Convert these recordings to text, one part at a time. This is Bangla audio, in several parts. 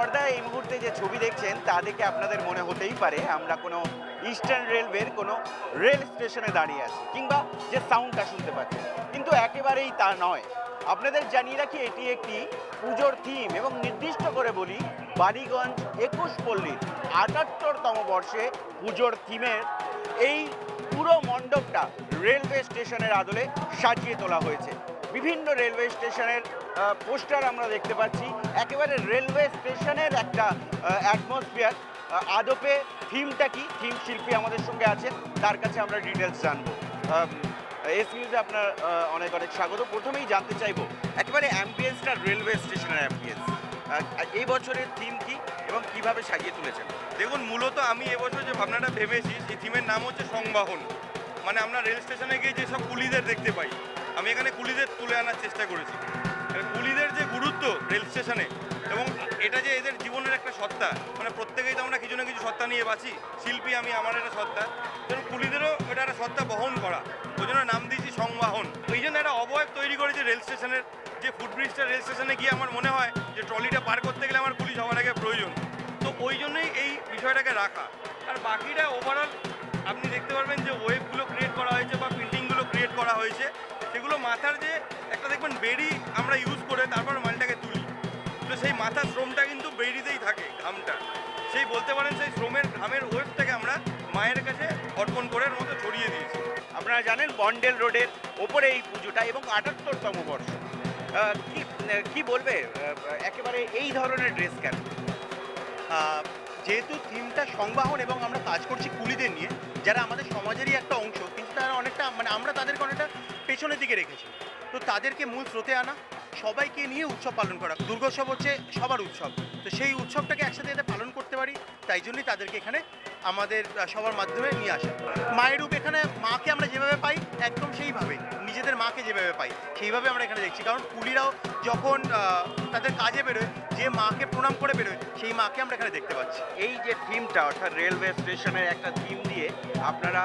পর্দায় এই মুহূর্তে যে ছবি দেখছেন তা দেখে আপনাদের মনে হতেই পারে আমরা কোনো ইস্টার্ন রেলওয়ের কোনো রেল স্টেশনে দাঁড়িয়ে আছি কিংবা যে সাউন্ডটা শুনতে পাচ্ছেন, কিন্তু একেবারেই তা নয়। আপনাদের জানিয়ে রাখি এটি একটি পুজোর থিম এবং নির্দিষ্ট করে বলি বালিগঞ্জ ২১ পল্লীর ৭৮তম বর্ষে পুজোর থিমের এই পুরো মণ্ডপটা রেলওয়ে স্টেশনের আদলে সাজিয়ে তোলা হয়েছে। বিভিন্ন রেলওয়ে স্টেশনের পোস্টার আমরা দেখতে পাচ্ছি, একেবারে রেলওয়ে স্টেশনের একটা অ্যাটমসফিয়ার। আদপে থিমটা কি, থিম শিল্পী আমাদের সঙ্গে আছেন, তার কাছে আমরা ডিটেলস জানবো। এস নিউজে আপনার অনেক অনেক স্বাগত। প্রথমেই জানতে চাইবো একেবারে অ্যাম্বিয়েন্সটা, রেলওয়ে স্টেশনের অ্যাম্বিয়েন্স, এই বছরের থিম কি এবং কিভাবে সাজিয়ে তুলেছেন? দেখুন, মূলত আমি এবছর যে ভাবনাটা ভেবেছি সেই থিমের নাম হচ্ছে সংবাহন। মানে আমরা রেল স্টেশনে গিয়ে যেসব কুলিদের দেখতে পাই, আমি এখানে কুলিদের তুলে আনার চেষ্টা করেছি। কুলিদের যে গুরুত্ব রেল স্টেশনে এবং এটা যে এদের জীবনের একটা সত্তা, মানে প্রত্যেকেই তো আমরা কিছু না কিছু সত্তা নিয়ে বাঁচি। শিল্পী আমি, আমার একটা সত্তা, যেন কুলিদেরও এটা একটা সত্তা বহন করা, ওই জন্য নাম দিয়েছি সংবাহন। ওই জন্য একটা অবয়ব তৈরি করেছে রেল স্টেশনের। যে ফুটব্রিজটা রেল স্টেশনে গিয়ে আমার মনে হয় যে ট্রলিটা পার করতে গেলে আমার কুলি সবার আগে প্রয়োজন, তো ওই জন্যই এই বিষয়টাকে রাখা। আর বাকিটা ওভারঅল আপনি দেখতে পারবেন যে ওয়েবগুলো ক্রিয়েট করা হয়েছে বা প্রিন্টিংগুলো ক্রিয়েট করা হয়েছে, সেগুলো মাথার যে একটা দেখবেন বেড়ি আমরা ইউজ করে তারপর মালটাকে তুলি, তো সেই মাথার শ্রমটা কিন্তু বেড়িতেই থাকে, ঘামটা। সেই বলতে পারেন সেই শ্রমের ঘামের ওয়েবটাকে আমরা মায়ের কাছে অর্পণ করার মতো ছড়িয়ে দিয়েছি। আপনারা জানেন বন্ডেল রোডের ওপরে এই পুজোটা এবং ৭৮তম বর্ষ। কি বলবে একেবারে এই ধরনের ড্রেস কেন? যেহেতু থিমটা সংবাহন এবং আমরা কাজ করছি কুলিদের নিয়ে, যারা আমাদের সমাজেরই একটা অংশ, কিন্তু তারা অনেকটা মানে আমরা তাদেরকে অনেকটা পেছনের দিকে রেখেছি। তো তাদেরকে মূল স্রোতে আনা, সবাইকে নিয়ে উৎসব পালন করা। দুর্গোৎসব হচ্ছে সবার উৎসব, তো সেই উৎসবটাকে একসাথে যাতে পালন করতে পারি, তাই জন্যই তাদেরকে এখানে আমাদের সবার মাধ্যমে নিয়ে আসা। মায়ের রূপ এখানে, মাকে আমরা যেভাবে পাই একদম সেইভাবেই, নিজেদের মাকে যেভাবে পাই সেইভাবে আমরা এখানে দেখছি। কারণ কুলিরাও যখন তাদের কাজে বেরোয়, যে মাকে প্রণাম করে বেরোয়, সেই মাকে আমরা এখানে দেখতে পাচ্ছি। এই যে থিমটা, অর্থাৎ রেলওয়ে স্টেশনের একটা থিম দিয়ে আপনারা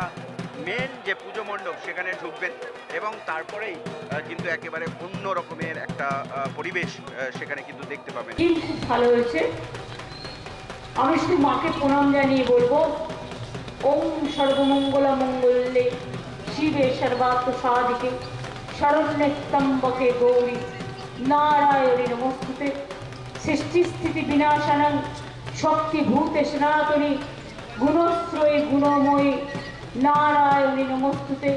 মেন যে পুজো মণ্ডপ সেখানে ঢুকবেন এবং তারপরেই কিন্তু একেবারে অন্য রকমের একটা পরিবেশ সেখানে কিন্তু দেখতে পাবেন। খুব ভালো হয়েছে। আমি শুধু মাকে প্রণাম জানিয়ে বলবো, ওম সর্বমঙ্গলা মঙ্গলে শিবে সর্বার্থ সাধিকে শরণ্যে ত্র্যম্বকে গৌরী নারায়ণী নমস্তুতে সৃষ্টি স্থিতি বিনাশানং শক্তিভূতে সনাতনী গুণশ্রয়ী গুণময়ী নারায়ণী নমস্তুতে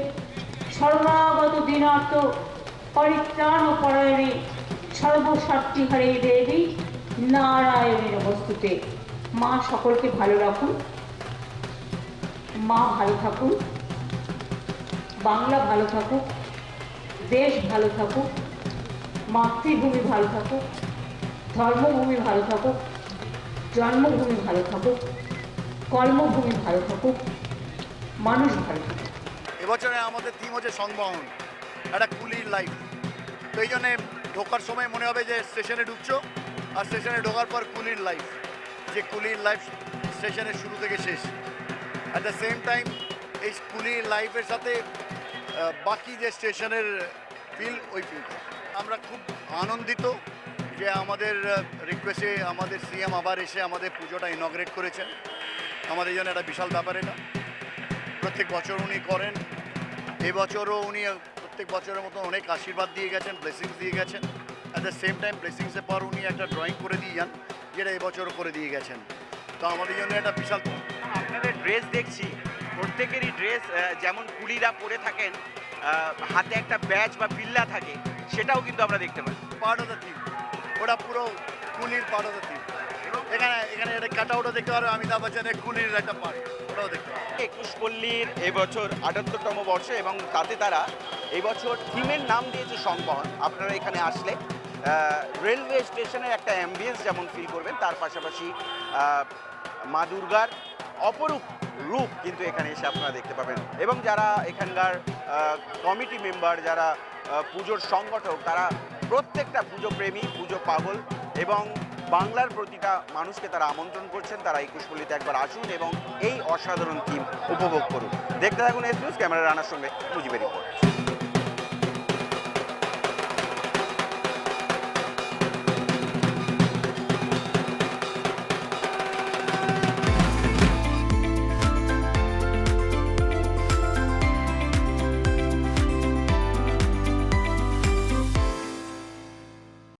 শরণাগত দীনার্থ পরিত্রাণ পরায়ণী সর্বস্বার্থীহরে দেবী নারায়ণী নমস্তুতে। মা সকলকে ভালো রাখুন, মা ভালো থাকুন, বাংলা ভালো থাকুক, দেশ ভালো থাকুক, মাতৃভূমি ভালো থাকুক, ধর্মভূমি ভালো থাকুক, জন্মভূমি ভালো থাকুক, কর্মভূমি ভালো থাকুক, মানুষ ভালো থাকুক। এবছরে আমাদের থিম হচ্ছে সংবহন, একটা কুলির লাইফ। তো এই জন্যে ঢোকার সময় মনে হবে যে স্টেশনে ঢুকছো, আর স্টেশনে ঢোকার পর কুলির লাইফ, যে কুলির লাইফ স্টেশনের শুরু থেকে শেষ। অ্যাট দ্য সেম টাইম এই কুলির লাইফের সাথে বাকি যে স্টেশনের ফিল, ওই ফিলটা আমরা খুব আনন্দিত যে আমাদের রিকোয়েস্টে আমাদের সিএম আবার এসে আমাদের পুজোটা ইনগ্রেট করেছেন। আমাদের জন্য একটা বিশাল ব্যাপার এটা। প্রত্যেক বছর উনি করেন, এবছরও উনি প্রত্যেক বছরের মতো অনেক আশীর্বাদ দিয়ে গেছেন, ব্লেসিংস দিয়ে গেছেন। অ্যাট দ্য সেম টাইম ব্লেসিংসের পর উনি একটা ড্রয়িং করে দিয়ে যান, যেটা এবছরও করে দিয়ে গেছেন। তো আমাদের জন্য একটা বিশাল। আপনাদের ড্রেস দেখছি, প্রত্যেকেরই ড্রেস যেমন কুলিরা পরে থাকেন, হাতে একটা ব্যাজ বা বিল্লা থাকে, সেটাও কিন্তু আমরা দেখতে পাই। পার্ট অফ দ্য থিম, ওটা পুরো কুলির পার্ট অফ দ্য থিম। এখানে এখানে একটা কাটা ওটা দেখতে পারবে, অমিতাভ বচ্চনের কুলির একটা পার্ট, ওটাও দেখতে পারবে। ২১ পল্লীর এবছর ৭৮তম বর্ষ এবং তাতে তারা এবছর থিমের নাম দিয়েছে সংবহন। আপনারা এখানে আসলে রেলওয়ে স্টেশনের একটা অ্যাম্বিয়েন্স যেমন ফিল করবেন, তার পাশাপাশি মা দুর্গার অপরূপ রূপ কিন্তু এখানে এসে আপনারা দেখতে পাবেন। এবং যারা এখানকার কমিটি মেম্বার, যারা পুজোর সংগঠক, তারা প্রত্যেকটা পুজো প্রেমী, পুজো পাগল এবং বাংলার প্রতিটা মানুষকে তারা আমন্ত্রণ করছেন তারা ২১ পল্লীতে একবার আসুন এবং এই অসাধারণ থিম উপভোগ করুন। দেখতে থাকুন এস নিউজ। ক্যামেরা রানার সঙ্গে মুজিবের রিপোর্ট।